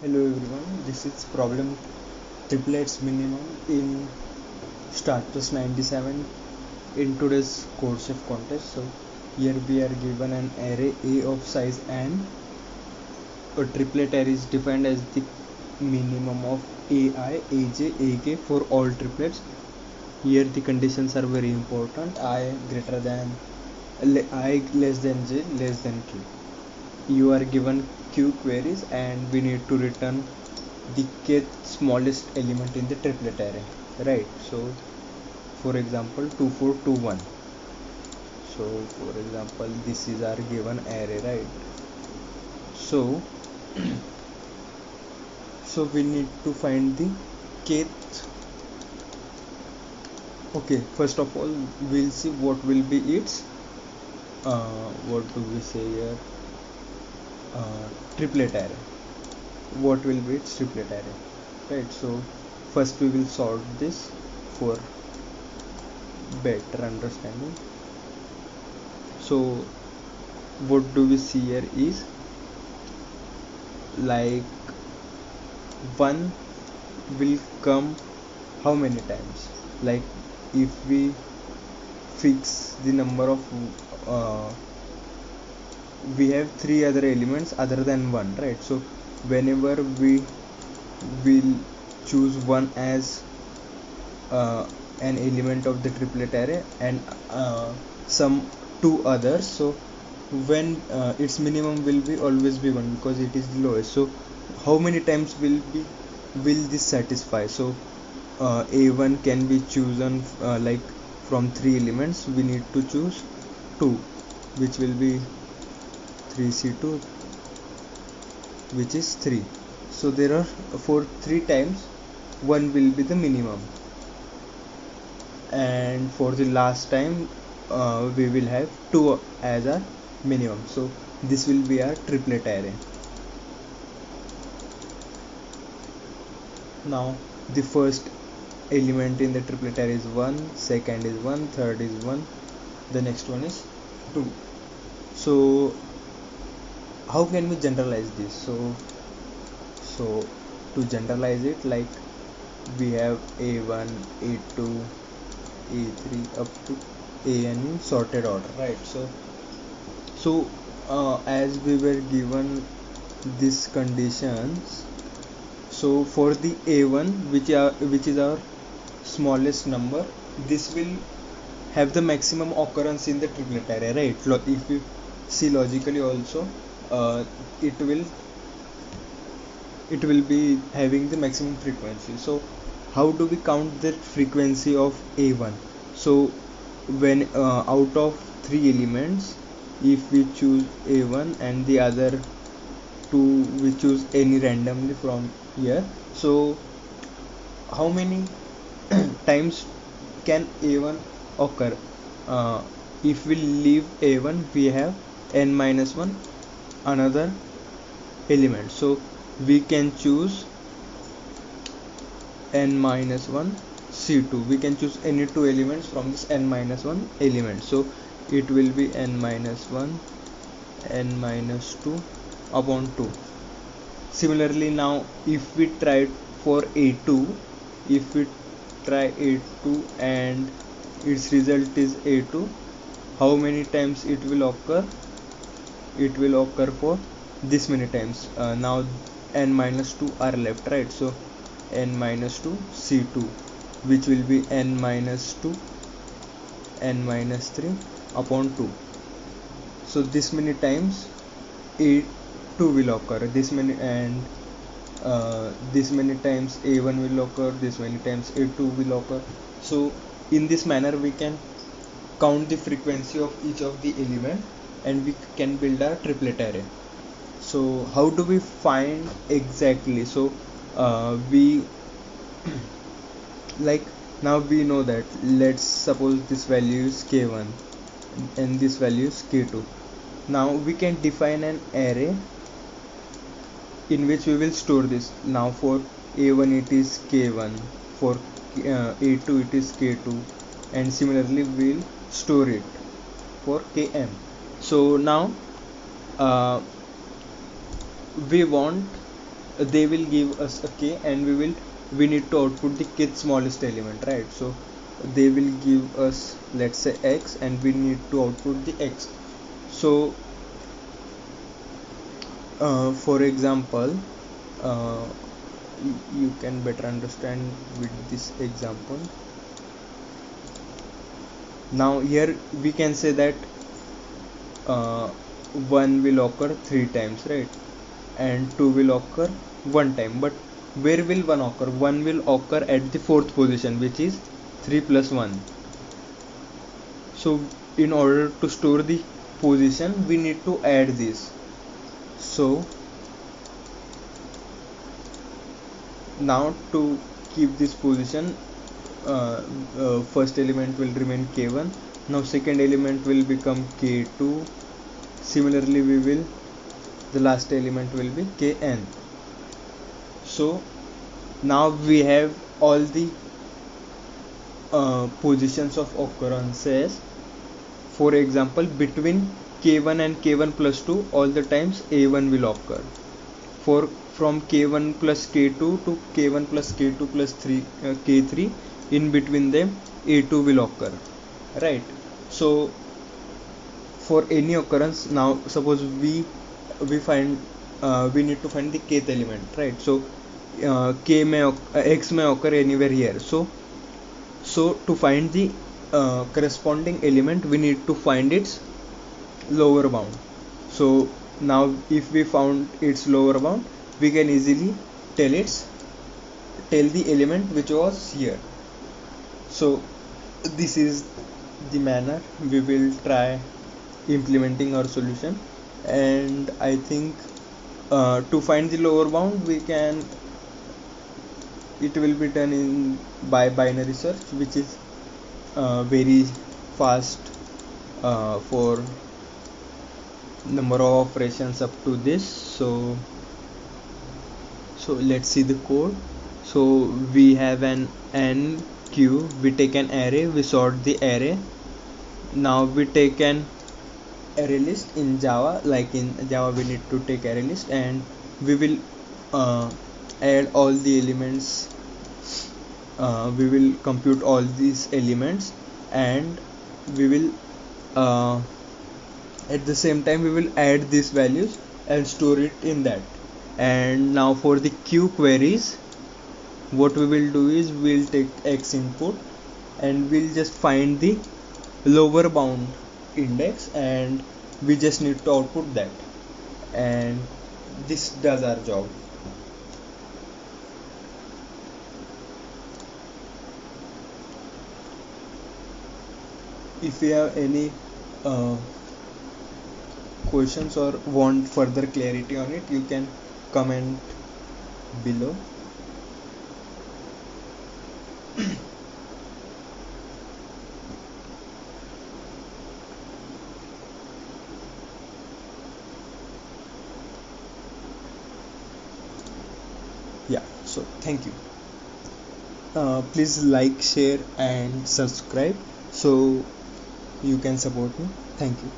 Hello everyone, this is problem triplets minimum in Start Plus 97 in today's course of contest. So here we are given an array A of size n. A triplet array is defined as the minimum of AI, AJ, AK for all triplets. Here the conditions are very important. I greater than I less than J less than K. You are given q queries and we need to return the kth smallest element in the triplet array, right? So for example 2421, so for example this is our given array, right? So so we need to find the kth. Okay, first of all we'll see what will be its what do we say here, triplet array. What will be its triplet array, right? So first we will solve this for better understanding. So what do we see here is like 1 will come how many times, like if we fix the number of we have 3 other elements other than 1, right? So whenever we will choose 1 as an element of the triplet array and some 2 others, so when its minimum will be always be 1 because it is the lowest. So how many times will this satisfy? So a1 can be chosen like from 3 elements we need to choose 2, which will be 3c2, which is 3. So there are for 3 times 1 will be the minimum, and for the last time we will have 2 as our minimum. So this will be our triplet array. Now the first element in the triplet array is 1, second is 1, third is 1, the next one is 2. So how can we generalize this? So to generalize it, like we have a1, a2, a3 up to an in sorted order, right? So as we were given these conditions, so for the a1, which is our smallest number, this will have the maximum occurrence in the triplet array, right? If you see logically also, uh, it will be having the maximum frequency. So how do we count the frequency of a1? So when out of 3 elements, if we choose a1 and the other 2 we choose any randomly from here, so how many times can a1 occur? If we leave a1 we have n minus 1 another element, so we can choose n minus 1 c2. We can choose any 2 elements from this n minus 1 element, so it will be n minus 1 n minus 2 upon 2. Similarly, now if we try for a2, if we try a2 and its result is a2, how many times it will occur? It will occur for this many times. Now n minus 2 are left, right? So n minus 2 c2, which will be n minus 2 n minus 3 upon 2. So this many times a2 will occur, this many, and this many times a1 will occur, this many times a2 will occur. So in this manner we can count the frequency of each of the element and we can build a triplet array. So how do we find exactly? So we like now we know that, let's suppose this value is k1 and this value is k2. Now we can define an array in which we will store this. Now for a1 it is k1, for a2 it is k2, and similarly we will store it for km. So now we want they will give us a k, and we need to output the kth smallest element, right? So they will give us, let's say, x, and we need to output the x. So for example, uh, you can better understand with this example. Now here we can say that uh, 1 will occur 3 times, right? And 2 will occur 1 time. But where will 1 occur? 1 will occur at the fourth position, which is 3 plus 1. So in order to store the position, we need to add this. So now to keep this position, first element will remain k1. Now second element will become k2. Similarly, the last element will be kn. So now we have all the positions of occurrences. For example, between k1 and k1 plus 2, all the times a1 will occur. From k1 plus k2 to k1 plus k2 plus k3, in between them a2 will occur, right? So for any occurrence, now suppose we need to find the kth element, right? So x may occur anywhere here. So to find the corresponding element, we need to find its lower bound. So now if we found its lower bound, we can easily tell the element which was here. So this is the manner we will try implementing our solution. And I think to find the lower bound, it will be done by binary search, which is very fast for number of operations up to this. So let's see the code. So we have an n q, we take an array, we sort the array. Now we take an array list in Java. Like in Java we need to take array list, and we will add all the elements. We will compute all these elements, and we will at the same time we will add these values and store it in that. And now for the q queries, what we will do is we'll take x input, and we'll just find the lower bound index, and we just need to output that, and this does our job. If you have any questions or want further clarity on it, you can comment below. Yeah, so thank you. Please like, share and subscribe so you can support me. Thank you.